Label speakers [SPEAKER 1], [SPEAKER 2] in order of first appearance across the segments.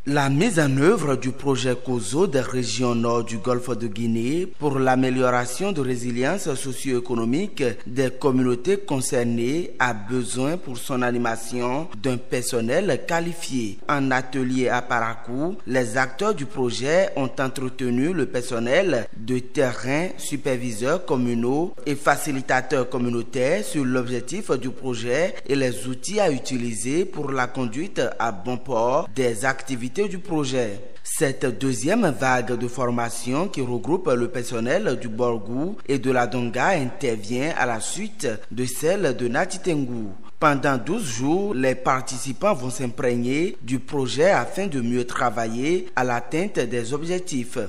[SPEAKER 1] La mise en œuvre du projet COSO des régions nord du Golfe de Guinée pour l'amélioration de résilience socio-économique des communautés concernées a besoin pour son animation d'un personnel qualifié. En atelier à Parakou, les acteurs du projet ont entretenu le personnel de terrain, superviseurs communaux et facilitateurs communautaires sur l'objectif du projet et les outils à utiliser pour la conduite à bon port des activités du projet. Cette deuxième vague de formation qui regroupe le personnel du Borgou et de la Donga intervient à la suite de celle de Natitengu. Pendant 12 jours, les participants vont s'imprégner du projet afin de mieux travailler à l'atteinte des objectifs.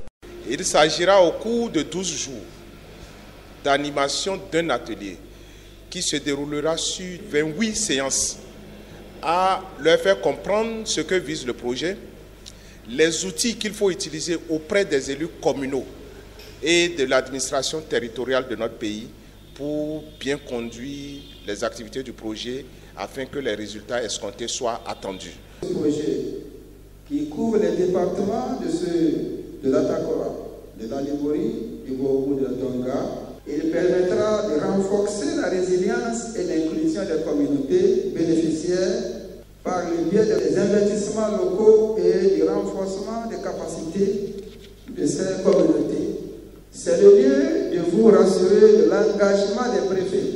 [SPEAKER 2] Il s'agira au cours de 12 jours d'animation d'un atelier qui se déroulera sur 28 séances à leur faire comprendre ce que vise le projet, les outils qu'il faut utiliser auprès des élus communaux et de l'administration territoriale de notre pays pour bien conduire les activités du projet afin que les résultats escomptés soient attendus.
[SPEAKER 3] Ce projet qui couvre les départements de l'Atakora, de la Libori, du Borgou, de la Donga, il permettra de renforcer la résilience et l'inclusion des communautés bénéficiaires par le biais des investissements locaux et du renforcement des capacités de ces communautés. C'est le lieu de vous rassurer de l'engagement des préfets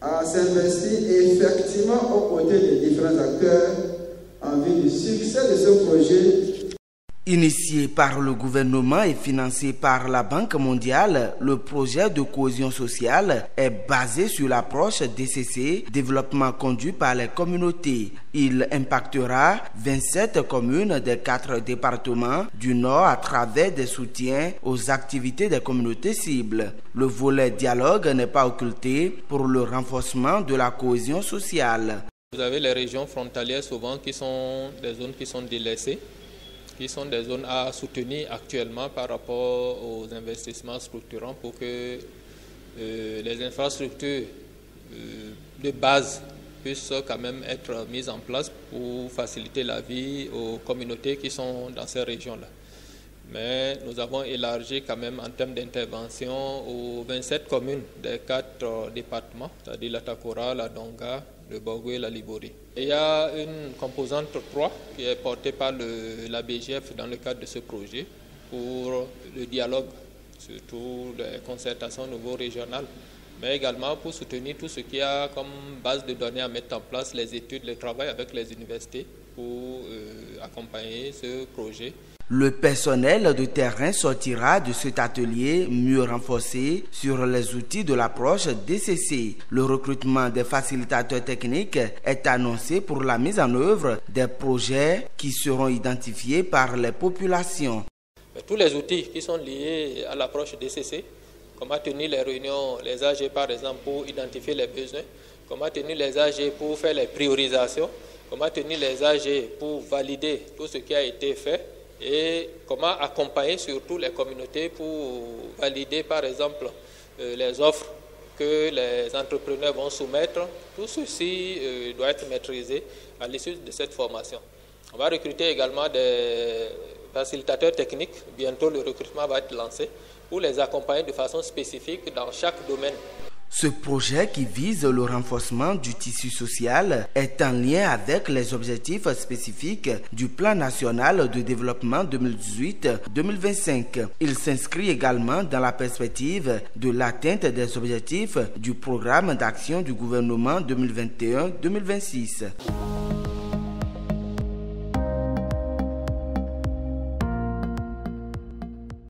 [SPEAKER 3] à s'investir effectivement aux côtés des différents acteurs en vue du succès de ce projet.
[SPEAKER 1] Initié par le gouvernement et financé par la Banque mondiale, le projet de cohésion sociale est basé sur l'approche DCC, développement conduit par les communautés. Il impactera 27 communes des 4 départements du Nord à travers des soutiens aux activités des communautés cibles. Le volet dialogue n'est pas occulté pour le renforcement de la cohésion sociale.
[SPEAKER 4] Vous avez les régions frontalières souvent qui sont des zones qui sont délaissées, qui sont des zones à soutenir actuellement par rapport aux investissements structurants pour que les infrastructures de base puissent quand même être mises en place pour faciliter la vie aux communautés qui sont dans ces régions-là. Mais nous avons élargi quand même en termes d'intervention aux 27 communes des 4 départements, c'est-à-dire la Takora, la Donga, le Borgou et la Libori. Et il y a une composante 3 qui est portée par la BGF dans le cadre de ce projet pour le dialogue, surtout les concertations au niveau régional, mais également pour soutenir tout ce qui a comme base de données à mettre en place, les études, le travail avec les universités pour accompagner ce projet.
[SPEAKER 1] Le personnel de terrain sortira de cet atelier mieux renforcé sur les outils de l'approche DCC. Le recrutement des facilitateurs techniques est annoncé pour la mise en œuvre des projets qui seront identifiés par les populations.
[SPEAKER 4] Tous les outils qui sont liés à l'approche DCC, comment tenir les réunions, les AG par exemple pour identifier les besoins, comment tenir les AG pour faire les priorisations, comment tenir les AG pour valider tout ce qui a été fait, et comment accompagner surtout les communautés pour valider par exemple les offres que les entrepreneurs vont soumettre. Tout ceci doit être maîtrisé à l'issue de cette formation. On va recruter également des facilitateurs techniques. Bientôt le recrutement va être lancé pour les accompagner de façon spécifique dans chaque domaine.
[SPEAKER 1] Ce projet qui vise le renforcement du tissu social est en lien avec les objectifs spécifiques du Plan national de développement 2018-2025. Il s'inscrit également dans la perspective de l'atteinte des objectifs du programme d'action du gouvernement 2021-2026.